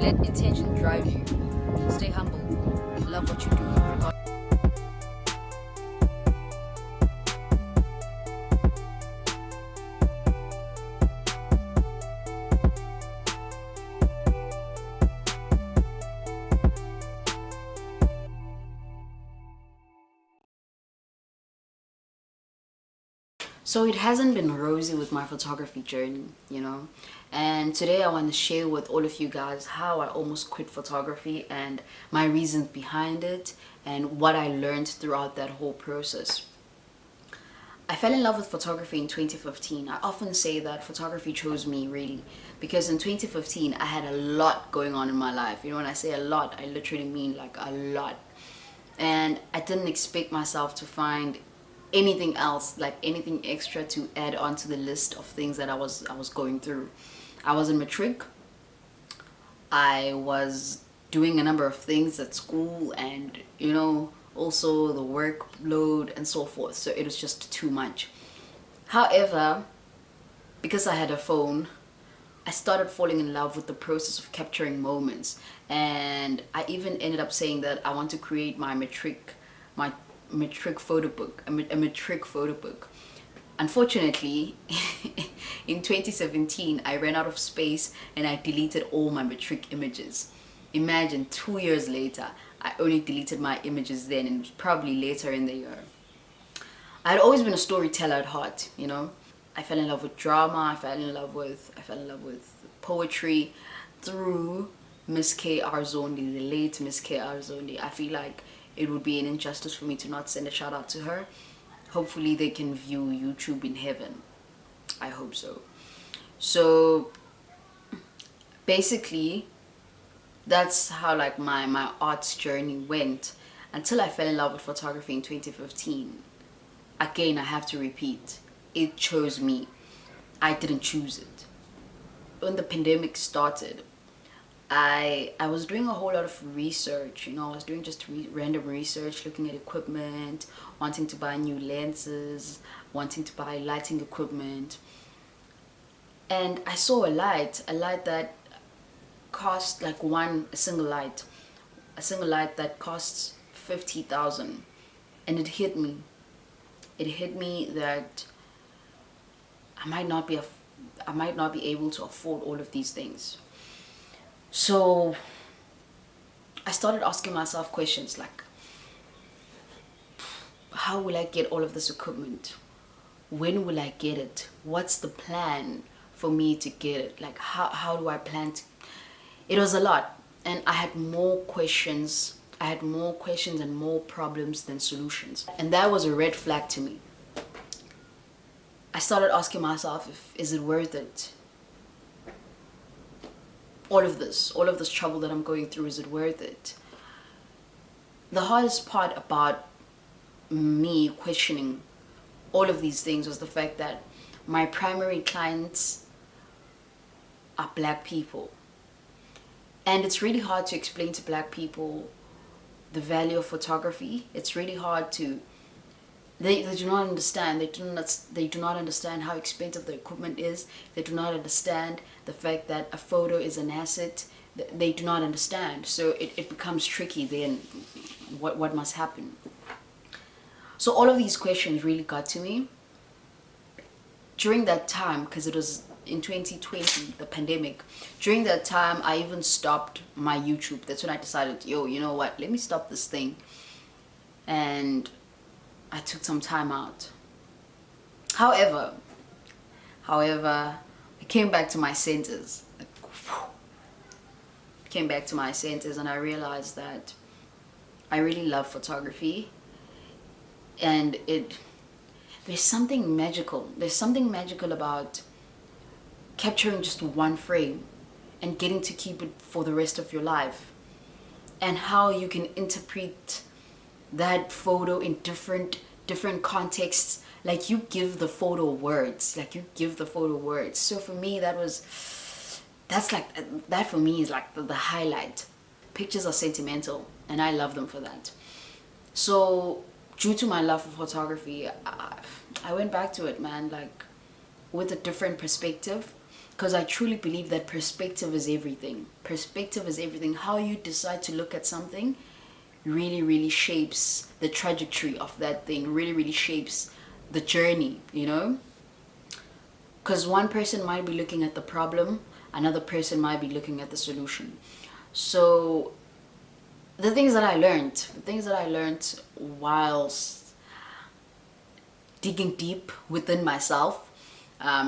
Let intention drive you. Stay humble. Love what you do. So it hasn't been rosy with my photography journey, And today I want to share with all of you guys how I almost quit photography and my reasons behind it and what I learned throughout that whole process. I fell in love with photography in 2015. I often say that photography chose me, really, because in 2015 I had a lot going on in my life. When I say a lot, I literally mean like a lot. And I didn't expect myself to find anything else, like anything extra to add on to the list of things that I was going through. I was in matric. I was doing a number of things at school, and also the workload and so forth, so it was just too much. However, because I had a phone, I started falling in love with the process of capturing moments, and I even ended up saying that I want to create my matric photo book, a matric photo book. Unfortunately, in 2017, I ran out of space and I deleted all my matric images. Imagine 2 years later, I only deleted my images then, and it was probably later in the year. I had always been a storyteller at heart, I fell in love with drama, I fell in love with poetry through Miss K. Arzondi, the late Miss K. Arzondi. I feel like it would be an injustice for me to not send a shout out to her. Hopefully they can view YouTube in heaven. I hope so. So basically, that's how like my arts journey went until I fell in love with photography in 2015. Again, I have to repeat, it chose me. I didn't choose it. When the pandemic started, I was doing a whole lot of research. I was doing just random research, looking at equipment, wanting to buy new lenses, wanting to buy lighting equipment. And I saw a light that cost like a single light that costs 50,000, and it hit me that I might not be able to afford all of these things. So I started asking myself questions like, how will I get all of this equipment? When will I get it? What's the plan for me to get it? Like, how do I plan to? It was a lot, and I had more questions and more problems than solutions, and that was a red flag to me. I started asking myself, is it worth it? All of this trouble that I'm going through, is it worth it? The hardest part about me questioning all of these things was the fact that my primary clients are Black people. And it's really hard to explain to Black people the value of photography. It's really hard to, they do not understand. They do not understand how expensive the equipment is. They do not understand the fact that a photo is an asset. They do not understand. So it becomes tricky then. What must happen? So all of these questions really got to me. During that time, because it was in 2020, the pandemic, during that time, I even stopped my YouTube. That's when I decided, you know what? Let me stop this thing. And I took some time out. However, I came back to my senses. And I realized that I really love photography, and there's something magical about capturing just one frame and getting to keep it for the rest of your life, and how you can interpret that photo in different contexts. Like you give the photo words. So for me, that for me is like the highlight. Pictures are sentimental, and I love them for that. So due to my love for photography, I went back to it, man, like with a different perspective. because I truly believe that perspective is everything. Perspective is everything. How you decide to look at something really, really shapes the trajectory of that thing, really, really shapes the journey, you know? Because one person might be looking at the problem, another person might be looking at the solution. So the things that I learned whilst digging deep within myself,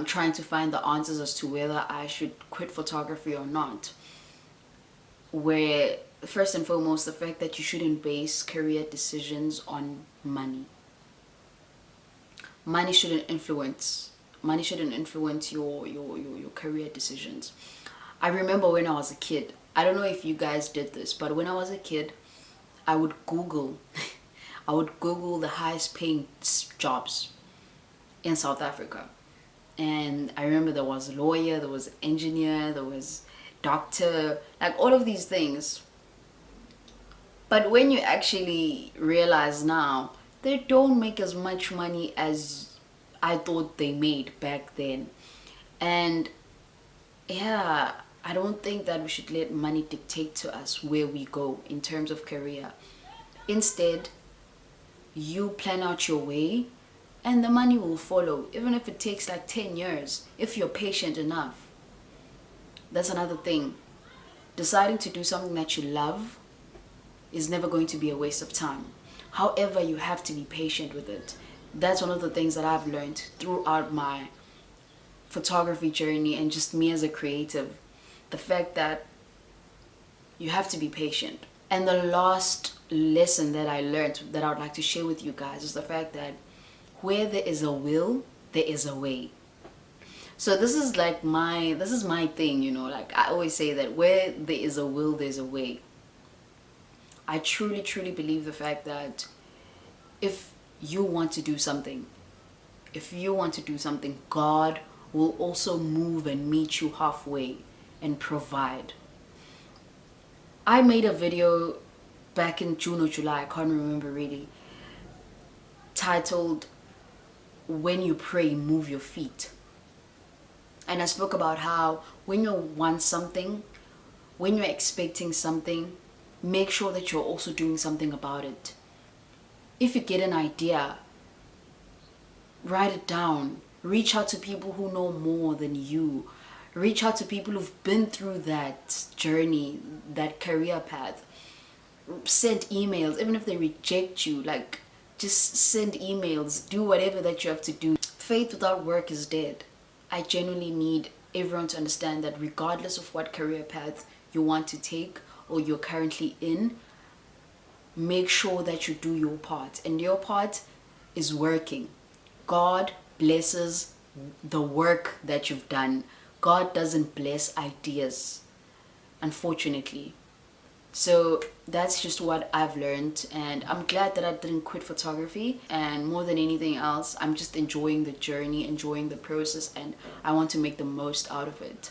trying to find the answers as to whether I should quit photography or not, where first and foremost, the fact that you shouldn't base career decisions on money. Money shouldn't influence your career decisions. I remember when I was a kid, I don't know if you guys did this, but when I was a kid, I would Google I would Google the highest paying jobs in South Africa. And I remember there was lawyer, there was engineer, there was doctor, like all of these things. But when you actually realize now, they don't make as much money as I thought they made back then. And yeah, I don't think that we should let money dictate to us where we go in terms of career. Instead, you plan out your way and the money will follow, even if it takes like 10 years, if you're patient enough. That's another thing. Deciding to do something that you love is never going to be a waste of time. However, you have to be patient with it. That's one of the things that I've learned throughout my photography journey and just me as a creative. The fact that you have to be patient. And the last lesson that I learned that I would like to share with you guys is the fact that where there is a will, there is a way. So this is my thing, you know, like I always say that where there is a will, there's a way. I truly, truly believe the fact that if you want to do something, God will also move and meet you halfway and provide. I made a video back in June or July, I can't remember really, titled "When You Pray, Move Your Feet." And I spoke about how when you want something, when you're expecting something, make sure that you're also doing something about it. If you get an idea, write it down. Reach out to people who know more than you. Reach out to people who've been through that journey, that career path. Send emails, even if they reject you, like just send emails, do whatever that you have to do. Faith without work is dead. I genuinely need everyone to understand that regardless of what career path you want to take or you're currently in, make sure that you do your part. And your part is working. God blesses the work that you've done. God doesn't bless ideas, unfortunately. So that's just what I've learned, and I'm glad that I didn't quit photography. And more than anything else, I'm just enjoying the journey, enjoying the process, and I want to make the most out of it.